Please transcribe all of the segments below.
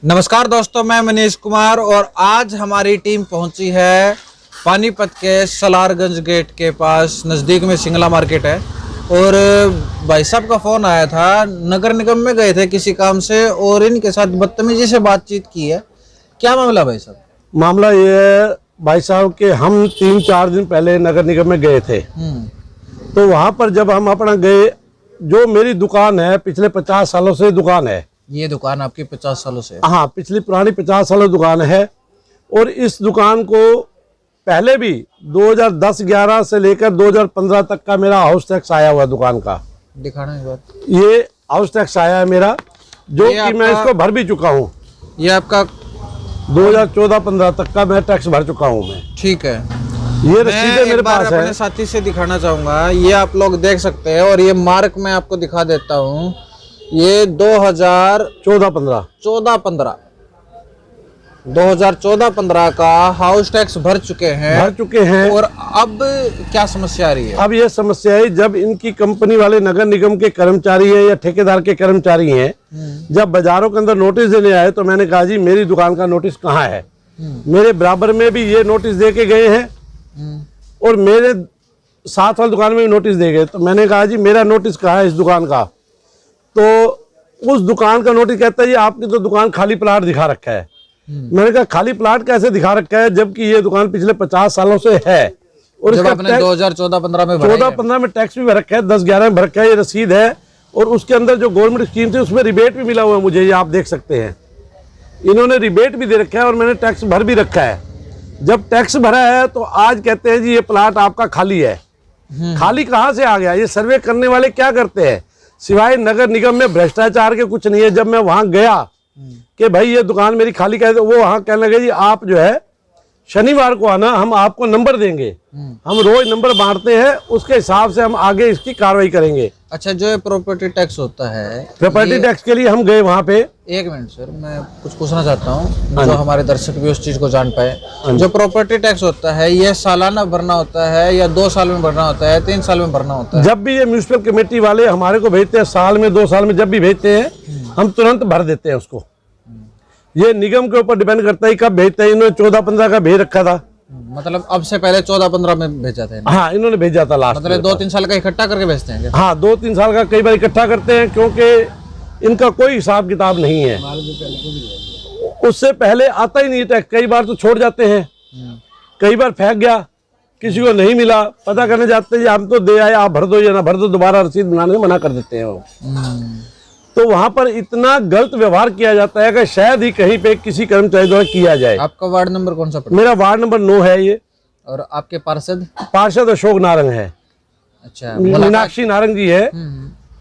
नमस्कार दोस्तों, मैं मनीष कुमार और आज हमारी टीम पहुंची है पानीपत के सलारगंज गेट के पास, नज़दीक में सिंगला मार्केट है। और भाई साहब का फ़ोन आया था, नगर निगम में गए थे किसी काम से और इनके साथ बदतमीजी से बातचीत की है। क्या मामला भाई साहब? मामला ये है भाई साहब के हम 3-4 दिन पहले नगर निगम में गए थे। तो वहाँ पर जब हम अपना गए, जो मेरी दुकान है पिछले 50 सालों से दुकान है। ये दुकान आपकी 50 सालों से? हाँ, पिछली पुरानी 50 सालों दुकान है। और इस दुकान को पहले भी 2010-11 से लेकर 2015 तक का मेरा हाउस टैक्स आया हुआ दुकान का। दिखाना एक बार। ये हाउस टैक्स आया है मेरा, जो कि मैं इसको भर भी चुका हूँ। ये आपका 2014-15 तक का मैं टैक्स भर चुका हूँ मैं। ठीक है, ये रसीदें मेरे पास है। अपने साथी से दिखाना चाहूंगा, ये आप लोग देख सकते हैं। और ये मार्क मैं आपको दिखा देता हूँ। ये 2014-15 का हाउस टैक्स भर चुके हैं। और अब क्या समस्या आ रही है? अब ये समस्या है, जब इनकी कंपनी वाले नगर निगम के कर्मचारी हैं या ठेकेदार के कर्मचारी हैं, जब बाजारों के अंदर नोटिस देने आए तो मैंने कहा जी मेरी दुकान का नोटिस कहाँ है। मेरे बराबर में भी ये नोटिस दे के गए हैं और मेरे साथ वाली दुकान में भी नोटिस दे गए। तो मैंने कहा जी मेरा नोटिस कहाँ है इस दुकान का। तो उस दुकान का नोटिस कहता है जी आपकी तो दुकान खाली प्लाट दिखा रखा है। मैंने कहा खाली प्लाट कैसे दिखा रखा है, जबकि ये दुकान पिछले 50 सालों से है। और जब आपने 2014-15 में 14-15 में टैक्स भी भर रखा है, 10-11 में भर रखा है, ये रसीद है। और उसके अंदर जो गवर्नमेंट स्कीम थी उसमें रिबेट भी मिला हुआ है मुझे, ये आप देख सकते हैं। इन्होंने रिबेट भी दे रखा है और मैंने टैक्स भर भी रखा है। जब टैक्स भरा है तो आज कहते हैं जी ये प्लाट आपका खाली है। खाली कहाँ से आ गया? ये सर्वे करने वाले क्या करते हैं? सिवाय नगर निगम में भ्रष्टाचार के कुछ नहीं है। जब मैं वहां गया कि भाई ये दुकान मेरी खाली कैसे, वो वहां कहने लगे जी आप जो है शनिवार को आना, हम आपको नंबर देंगे। हम रोज नंबर बांटते हैं, उसके हिसाब से हम आगे इसकी कार्रवाई करेंगे। अच्छा, जो ये प्रॉपर्टी टैक्स होता है, प्रॉपर्टी टैक्स के लिए हम गए वहां पे। एक मिनट सर, मैं कुछ पूछना चाहता हूँ जो हमारे दर्शक भी उस चीज को जान पाए। जो प्रॉपर्टी टैक्स होता है ये सालाना भरना होता है या 2 साल में भरना होता है, 3 साल में भरना होता है? जब भी ये म्यूनिसिपल कमेटी वाले हमारे को भेजते हैं, साल में 2 साल में जब भी भेजते हैं, हम तुरंत भर देते हैं उसको। ये निगम के ऊपर डिपेंड करता है कब भेजते हैं। इन्होंने 14-15 का भेज रखा था, मतलब अब से पहले 14-15 में भेजा था? हाँ, इन्होंने भेजा था लास्ट। मतलब 2-3 साल का इकट्ठा करके भेजते हैं? हाँ, 2-3 साल का कई बार इकट्ठा करते हैं, क्योंकि इनका कोई हिसाब किताब नहीं है। उससे पहले आता ही नहीं टैक्स। कई बार तो छोड़ जाते हैं, कई बार फेंक गया, किसी को नहीं मिला, पता करने जाते हैं हम तो दे आए, आप भर दो या ना भर दो, दोबारा रसीद बनाने में मना कर देते हैं वो। तो वहां पर इतना गलत व्यवहार किया जाता है कि शायद ही कहीं पे किसी कर्मचारी द्वारा किया जाए। आपका वार्ड नंबर कौन सा पड़ता है? मेरा वार्ड नंबर 9 है ये। और आपके पार्षद अशोक नारंग है। अच्छा, मीनाक्षी नारंग जी है।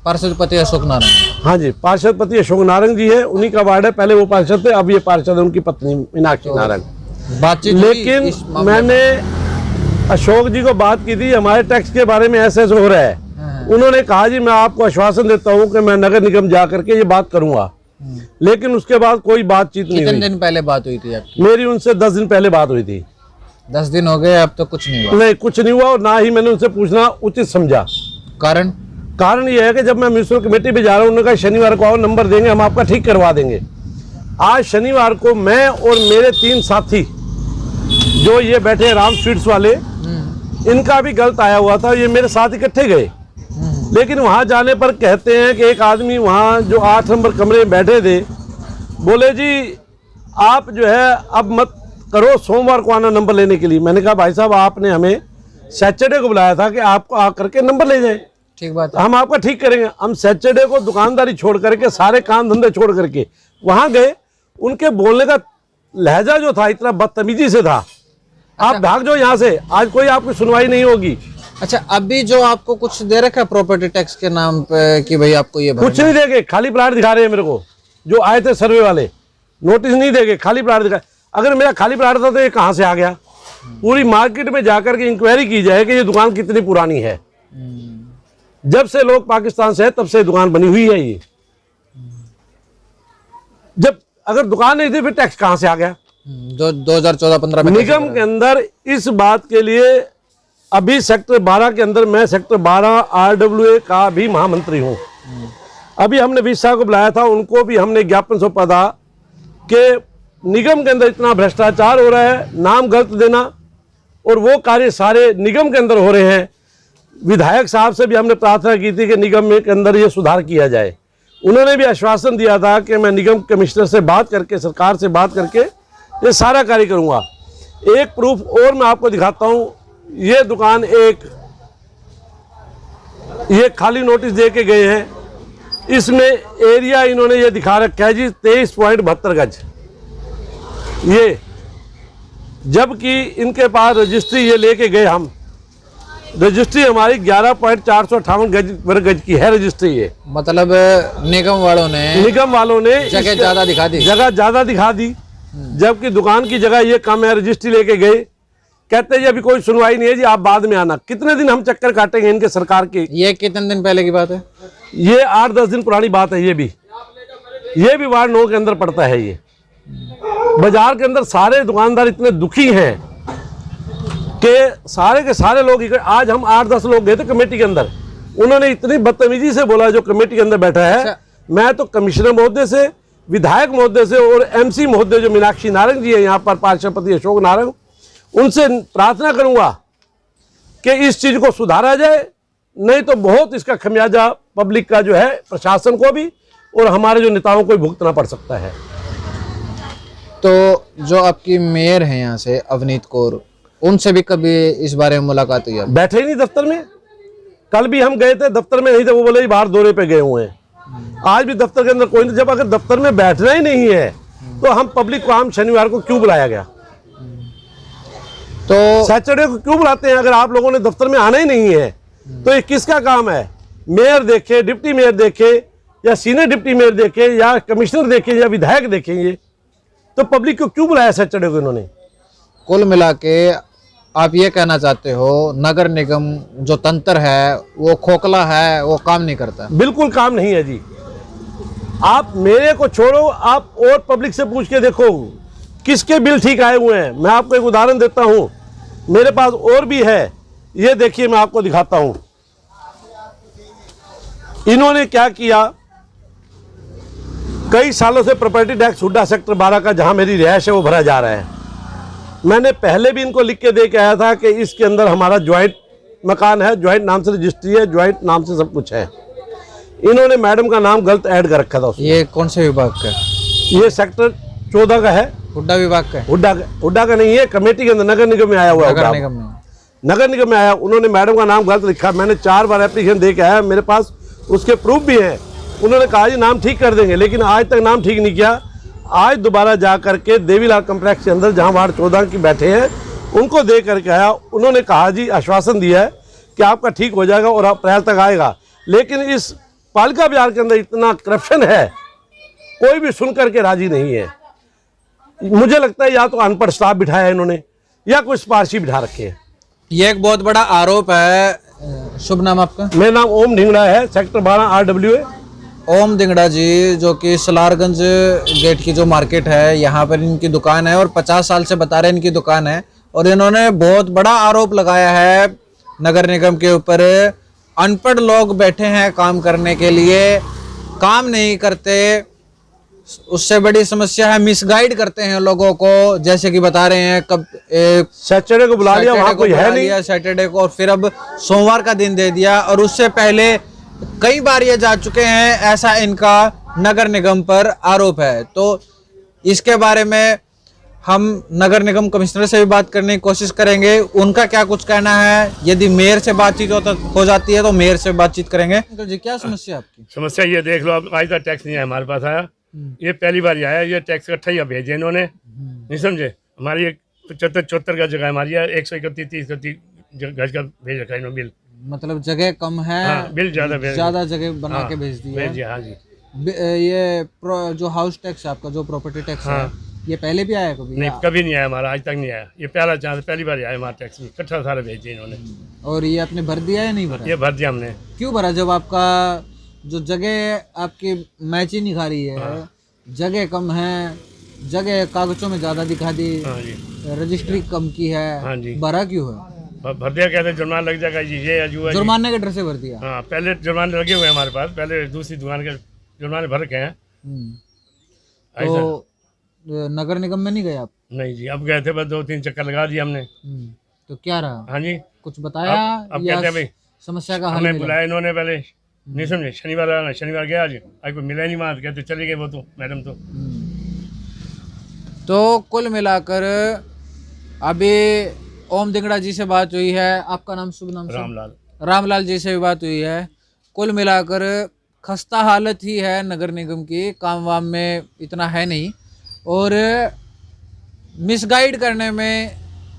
पार्षद पति अशोक नारंग? हाँ जी, पार्षद पति अशोक नारंग जी है, उन्हीं का वार्ड है। पहले वो पार्षद थे, अब ये पार्षद है उनकी पत्नी मीनाक्षी नारंग। बातचीत लेकिन मैंने अशोक जी को बात की थी हमारे टैक्स के बारे में ऐसे हो रहा है। उन्होंने कहा जी मैं आपको आश्वासन देता हूँ कि मैं नगर निगम जा करके ये बात करूंगा। लेकिन उसके बाद कोई बातचीत नहीं हुई। कितने दिन पहले बात हुई थी आपकी? मेरी उनसे 10 दिन पहले बात हुई थी। 10 दिन हो गए, अब तो कुछ नहीं हुआ? नहीं, कुछ नहीं हुआ। और ना ही मैंने उनसे पूछना उचित समझा। कारण ये है कि जब मैं म्यूनिसिपल कमेटी पे जा रहा हूँ, उन्होंने कहा शनिवार को आओ, नंबर देंगे, हम आपका ठीक करवा देंगे। आज शनिवार को मैं और मेरे 3 साथी जो ये बैठे राम स्वीट्स वाले, इनका भी गलत आया हुआ था। ये मेरे साथ इकट्ठे गए, लेकिन वहां जाने पर कहते हैं कि एक आदमी वहां जो 8 नंबर कमरे में बैठे थे, बोले जी आप जो है अब मत करो, सोमवार को आना नंबर लेने के लिए। मैंने कहा भाई साहब आपने हमें सैटरडे को बुलाया था कि आपको आकर के नंबर ले जाए। ठीक बात है, हम आपका ठीक करेंगे। हम सैटरडे को दुकानदारी छोड़ करके, सारे काम धंधे छोड़ करके वहां गए। उनके बोलने का लहजा जो था इतना बदतमीजी से था। आप भाग जाओ यहाँ से, आज कोई आपकी सुनवाई नहीं होगी। अच्छा, अभी जो आपको कुछ दे रखा है प्रॉपर्टी टैक्स के नाम पे कि भाई आपको ये कुछ नहीं देंगे, खाली प्लाट दिखा रहे हैं मेरे को। जो आए थे सर्वे वाले, नोटिस नहीं देंगे, खाली प्लाट दिखा। अगर मेरा खाली प्लाट था तो ये कहाँ से आ गया? पूरी मार्केट में जाकर के इंक्वायरी की जाए कि ये दुकान कितनी पुरानी है। जब से लोग पाकिस्तान से है तब से दुकान बनी हुई है ये। जब अगर दुकान नहीं थी फिर टैक्स कहाँ से आ गया? 2014-15 में निगम के अंदर इस बात के लिए अभी सेक्टर 12 के अंदर मैं सेक्टर 12 RWA का भी महामंत्री हूँ। अभी हमने 20 साल को बुलाया था, उनको भी हमने ज्ञापन सौंपा था कि निगम के अंदर इतना भ्रष्टाचार हो रहा है, नाम गलत देना, और वो कार्य सारे निगम के अंदर हो रहे हैं। विधायक साहब से भी हमने प्रार्थना की थी कि निगम में के अंदर ये सुधार किया जाए। उन्होंने भी आश्वासन दिया था कि मैं निगम कमिश्नर से बात करके, सरकार से बात करके ये सारा कार्य करूँगा। एक प्रूफ और मैं आपको दिखाता हूँ। ये दुकान ये खाली नोटिस दे के गए हैं, इसमें एरिया इन्होंने ये दिखा रखा है जी 23.72 गज, ये, जबकि इनके पास रजिस्ट्री ये लेके गए हम, रजिस्ट्री हमारी 11.458 गज वर्ग गज की है रजिस्ट्री। ये मतलब निगम वालों ने जगह ज़्यादा दिखा दी, जबकि दुकान की जगह ये कम है। रजिस्ट्री लेके गए, कहते हैं जी अभी कोई सुनवाई नहीं है जी, आप बाद में आना। कितने दिन हम चक्कर काटेंगे इनके सरकार के? ये कितने दिन पहले की बात है? ये 8-10 दिन पुरानी बात है। ये भी वार्ड 9 के अंदर पड़ता है। ये बाजार के अंदर सारे दुकानदार इतने दुखी हैं कि सारे के सारे लोग, आज हम 8-10 लोग गए थे कमेटी के अंदर, उन्होंने इतनी बदतमीजी से बोला जो कमेटी के अंदर बैठा है। अच्छा। मैं तो कमिश्नर महोदय से, विधायक महोदय से और एमसी महोदय जो मीनाक्षी नारंग जी है यहाँ पर, पार्षदपति अशोक नारंग, उनसे प्रार्थना करूंगा कि इस चीज को सुधारा जाए, नहीं तो बहुत इसका खमियाजा पब्लिक का जो है, प्रशासन को भी और हमारे जो नेताओं को भी भुगतना पड़ सकता है। तो जो आपकी मेयर है यहाँ से अवनीत कौर, उनसे भी कभी इस बारे में मुलाकात हुई? बैठे ही नहीं दफ्तर में। कल भी हम गए थे, दफ्तर में नहीं थे, वो बोले बाहर दौरे पे गए हुए हैं। आज भी दफ्तर के अंदर कोई नहीं। जब अगर दफ्तर में बैठना ही नहीं है तो हम पब्लिक को, हम शनिवार को क्यों बुलाया गया? तो सैटरडे को क्यों बुलाते हैं? अगर आप लोगों ने दफ्तर में आना ही नहीं है तो ये किसका काम है? मेयर देखे, डिप्टी मेयर देखे, या सीनियर डिप्टी मेयर देखे, या कमिश्नर देखे, या विधायक देखेंगे, तो पब्लिक को क्यों बुलाया सैटरडे को इन्होंने? कुल मिला के आप ये कहना चाहते हो नगर निगम जो तंत्र है वो खोखला है, वो काम नहीं करता? बिल्कुल काम नहीं है जी। आप मेरे को छोड़ो, आप और पब्लिक से पूछ के देखो किसके बिल ठीक आए हुए हैं। मैं आपको एक उदाहरण देता हूं, मेरे पास और भी है। ये देखिए, मैं आपको दिखाता हूं इन्होंने क्या किया। कई सालों से प्रॉपर्टी टैक्स हुड्डा सेक्टर 12 का, जहां मेरी रिहाइश है, वो भरा जा रहा है। मैंने पहले भी इनको लिख के दे के आया था कि इसके अंदर हमारा ज्वाइंट मकान है, ज्वाइंट नाम से रजिस्ट्री है, ज्वाइंट नाम से सब कुछ है। इन्होंने मैडम का नाम गलत ऐड कर रखा था उसमें। ये कौन से विभाग का? ये सेक्टर 14 का है, हुड्डा विभाग का? हुड्डा का नहीं है, कमेटी के अंदर नगर निगम में आया हुआ है। नगर निगम में आया, उन्होंने मैडम का नाम गलत लिखा। मैंने 4 बार एप्लीकेशन दे के आया, मेरे पास उसके प्रूफ भी हैं। उन्होंने कहा जी नाम ठीक कर देंगे, लेकिन आज तक नाम ठीक नहीं किया। आज दोबारा जा करके देवीलाल कम्प्लेक्स के अंदर, जहां वार्ड 14 की बैठे हैं, उनको दे करके आया। उन्होंने कहा जी, आश्वासन दिया है कि आपका ठीक हो जाएगा और अप्रैल तक आएगा। लेकिन इस पालिका बाजार के अंदर इतना करप्शन है, कोई भी सुन करके राजी नहीं है। मुझे लगता है या तो अनपढ़ स्टाफ बिठाया है इन्होंने, या कोई सिफारशी बिठा रखे हैं। ये एक बहुत बड़ा आरोप है। शुभ नाम आपका? मेरा नाम ओम ढिंगड़ा है, सेक्टर 12 RWA। ओम ढिंगड़ा जी, जो कि सलारगंज गेट की जो मार्केट है, यहाँ पर इनकी दुकान है और 50 साल से बता रहे हैं इनकी दुकान है। और इन्होंने बहुत बड़ा आरोप लगाया है नगर निगम के ऊपर। अनपढ़ लोग बैठे हैं काम करने के लिए, काम नहीं करते। उससे बड़ी समस्या है मिसगाइड करते हैं लोगों को, जैसे कि बता रहे हैं कब सैटरडे को बुला लिया, वहाँ कोई है नहीं, सैटरडे को, और फिर अब सोमवार का दिन दे दिया। और उससे पहले कई बार ये जा चुके हैं, ऐसा इनका नगर निगम पर आरोप है। तो इसके बारे में हम नगर निगम कमिश्नर से भी बात करने की कोशिश करेंगे, उनका क्या कुछ कहना है। यदि मेयर से बातचीत हो जाती है तो मेयर से बातचीत करेंगे। तो जी क्या समस्या आपकी? समस्या ये देख लो, अब आज तक टैक्स नहीं है हमारे पास आया, ये पहली बार आया। ये टैक्स इकट्ठा ही भेजे इन्होंने, नहीं समझे। हमारी 75-74 का जगह हमारी है, 131-30 गज का भेज रखा इन्होंने बिल। मतलब जगह कम है, हाँ, बिल ज्यादा जगह बना के भेज दिया। हाँ जी। ये जो हाउस टैक्स आपका, जो प्रॉपर्टी टैक्स है, ये पहले भी आया कभी? नहीं, कभी नहीं आया हमारा, आज तक नहीं आया। ये पहला चांस, पहली बार आया हमारा टैक्स। इकट्ठा सारे भेजे इन्होंने। और ये आपने भर दिया या नहीं भरा? ये भर दिया हमने। क्यों भरा? जब आपका जो जगह आपकी मैच ही नहीं खा रही है, जगह कम है, जगह कागजों में ज्यादा दिखा दी, रजिस्ट्री कम की है, भरा क्यों है? भर दिया, कहते जुर्माना लग जाएगा जी, ये अजूबा। जुर्माने के डर से भर दिया? हाँ, पहले जुर्माने लगे हुए हैं हमारे पास, पहले दूसरी दुकान के जुर्माने भर के हैं। तो नगर निगम में नहीं गए आप? नहीं जी, अब गए थे, बस 2-3 चक्कर लगा दिए हमने। तो क्या रहा, हाँ जी, कुछ बताया अब या कहते हैं भाई समस्या का हल हमें मिला? बुलाया इन्होंने पहले, नहीं समझे, शनिवार आना, शनिवार गया, आज कोई मिला ही नहीं वहाँ, कहते चले गए वो तो मैडम तो। तो कुल मिलाकर अभी ओम दिंगड़ा जी से बात हुई है, आपका नाम शुभ नाम? रामलाल। रामलाल जी से भी बात हुई है। कुल मिलाकर खस्ता हालत ही है नगर निगम की, काम वाम में इतना है नहीं और मिसगाइड करने में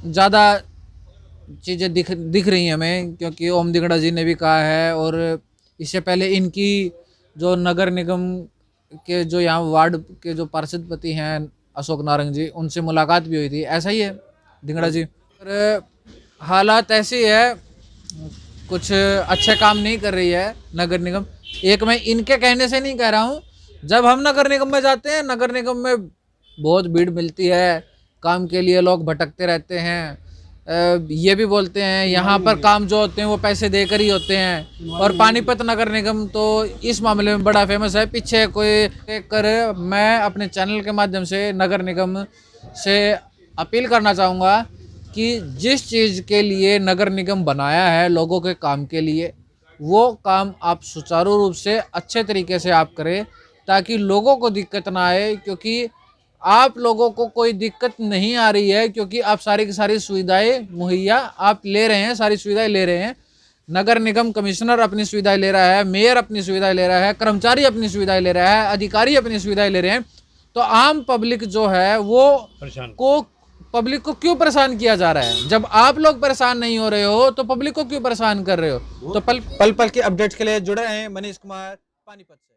ज़्यादा चीज़ें दिख रही हैं हमें, क्योंकि ओम दिंगड़ा जी ने भी कहा है और इससे पहले इनकी जो नगर निगम के जो यहाँ वार्ड के जो पार्षद पति हैं अशोक नारंग जी, उनसे मुलाकात भी हुई थी। ऐसा ही है दिंगड़ा जी, और हालात ऐसी है, कुछ अच्छे काम नहीं कर रही है नगर निगम। एक मैं इनके कहने से नहीं कह रहा हूँ, जब हम नगर निगम में जाते हैं, नगर निगम में बहुत भीड़ मिलती है, काम के लिए लोग भटकते रहते हैं। ये भी बोलते हैं यहाँ पर काम जो होते हैं वो पैसे देकर ही होते हैं, और पानीपत नगर निगम तो इस मामले में बड़ा फेमस है। पीछे कोई कर मैं अपने चैनल के माध्यम से नगर निगम से अपील करना चाहूँगा कि जिस चीज़ के लिए नगर निगम बनाया है लोगों के काम के लिए, वो काम आप सुचारू रूप से अच्छे तरीके से आप करें ताकि लोगों को दिक्कत ना आए, क्योंकि आप लोगों को कोई दिक्कत नहीं आ रही है क्योंकि आप सारी की सारी सुविधाएं मुहैया आप ले रहे हैं, सारी सुविधाएं ले रहे हैं। नगर निगम कमिश्नर अपनी सुविधाएं ले रहा है, मेयर अपनी सुविधाएं ले रहा है, कर्मचारी अपनी सुविधाएं ले रहा है, अधिकारी अपनी सुविधाएं ले रहे हैं। तो आम पब्लिक जो है वो पब्लिक को क्यों परेशान किया जा रहा है? जब आप लोग परेशान नहीं हो रहे हो तो पब्लिक को क्यों परेशान कर रहे हो? तो पल पल की अपडेट्स के लिए जुड़े रहें मनीष कुमार पानीपत से।